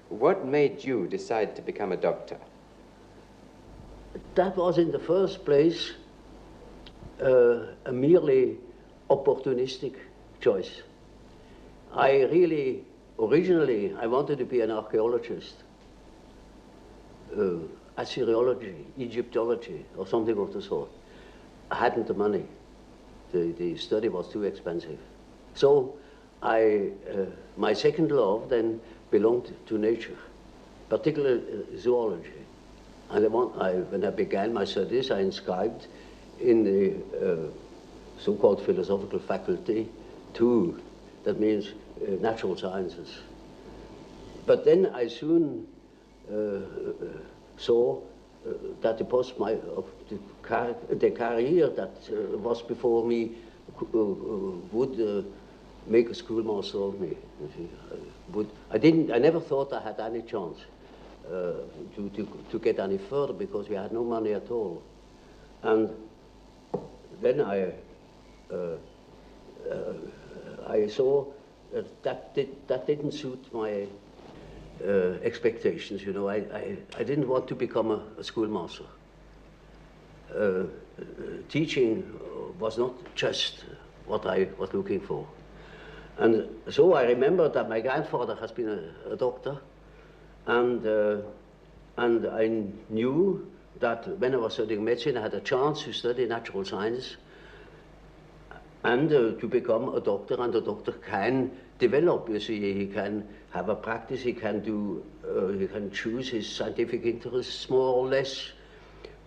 What made you decide to become a doctor? That was in the first place a merely opportunistic choice. I really, originally, I wanted to be an archaeologist, Assyriology, Egyptology, or something of the sort. I hadn't the money. The study was too expensive. So my second love then belonged to nature, particularly zoology. And when I began my studies, I inscribed in the so-called philosophical faculty 2, that means natural sciences. But then I soon saw that the career that was before me would make a schoolmaster of me. I never thought I had any chance to get any further because we had no money at all. And then I saw that didn't suit my expectations, you know. I didn't want to become a schoolmaster. Teaching was not just what I was looking for. And so I remember that my grandfather has been a doctor, and I knew that when I was studying medicine, I had a chance to study natural science and to become a doctor, and a doctor can develop, you see. He can have a practice, he can choose his scientific interests more or less.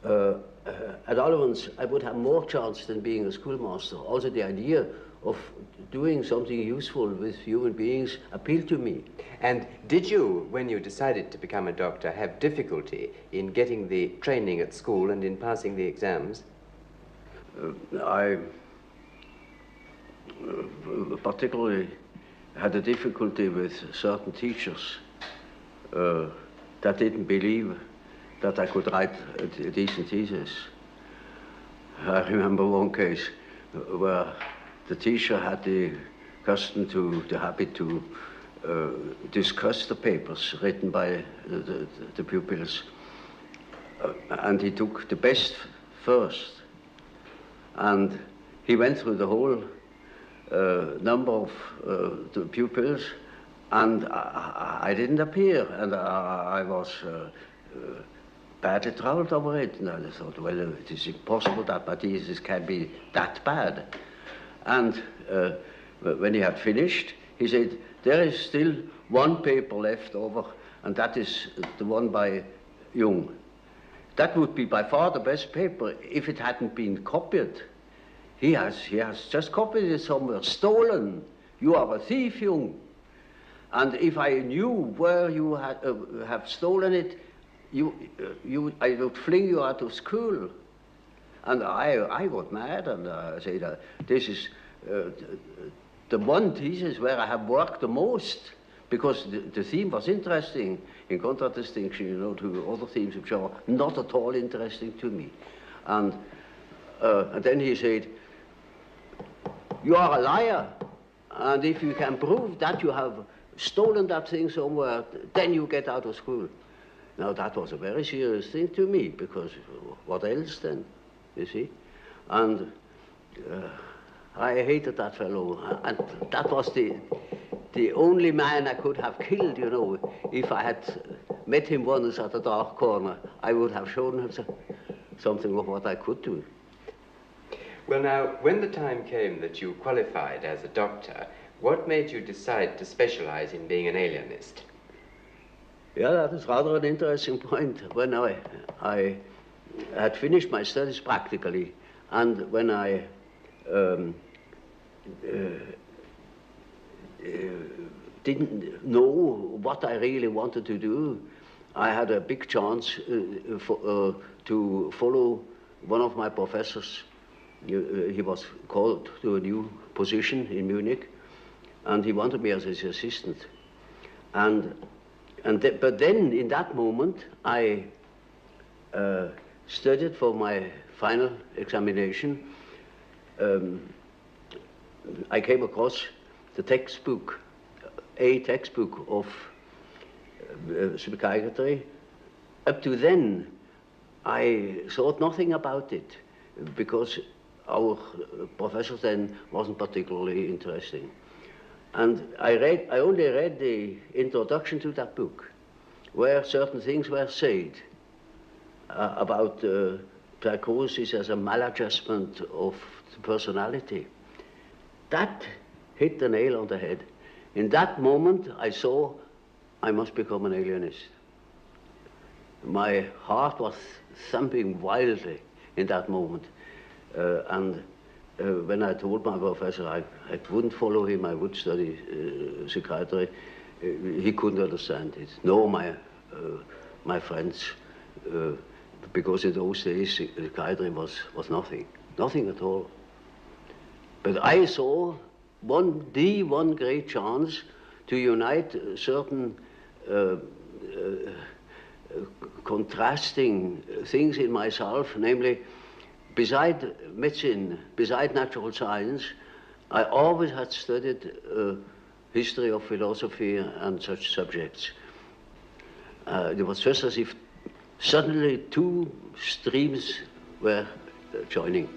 At all events, I would have more chance than being a schoolmaster. Also, the idea of doing something useful with human beings appealed to me. And did you, when you decided to become a doctor, have difficulty in getting the training at school and in passing the exams? I particularly had a difficulty with certain teachers that didn't believe that I could write a decent thesis. I remember one case where the teacher had the habit to discuss the papers written by the pupils, and he took the best first, and he went through the whole number of the pupils, and I didn't appear, and I was badly troubled over it, and I thought, well, it is impossible that my thesis can be that bad. And when he had finished, he said, there is still one paper left over, and that is the one by Jung. That would be by far the best paper if it hadn't been copied. He has just copied it somewhere, stolen. You are a thief, Jung. And if I knew where you have stolen it, I would fling you out of school. And I got mad, and I said, this is the one thesis where I have worked the most, because the theme was interesting, in contradistinction, you know, to other themes which are not at all interesting to me. And then he said, you are a liar, and if you can prove that you have stolen that thing somewhere, then you get out of school. Now that was a very serious thing to me, because what else then, you see? And I hated that fellow, and that was the only man I could have killed, you know. If I had met him once at a dark corner, I would have shown him something of what I could do. Well, now, when the time came that you qualified as a doctor, what made you decide to specialize in being an alienist? Yeah, that is rather an interesting point. When I had finished my studies practically, and when I didn't know what I really wanted to do, I had a big chance to follow one of my professors. He was called to a new position in Munich, and he wanted me as his assistant. But then, in that moment, I studied for my final examination. I came across the textbook, a textbook of psychiatry. Up to then, I thought nothing about it because our professor then wasn't particularly interesting. And I only read the introduction to that book, where certain things were said about psychosis as a maladjustment of the personality. That hit the nail on the head. In that moment, I saw I must become an alienist. My heart was thumping wildly in that moment. When I told my professor I wouldn't follow him, I would study psychiatry, he couldn't understand it. Nor my friends, because in those days psychiatry was nothing, nothing at all. But I saw one great chance to unite certain contrasting things in myself, namely, beside medicine, beside natural science, I always had studied history of philosophy and such subjects. It was just as if suddenly two streams were joining.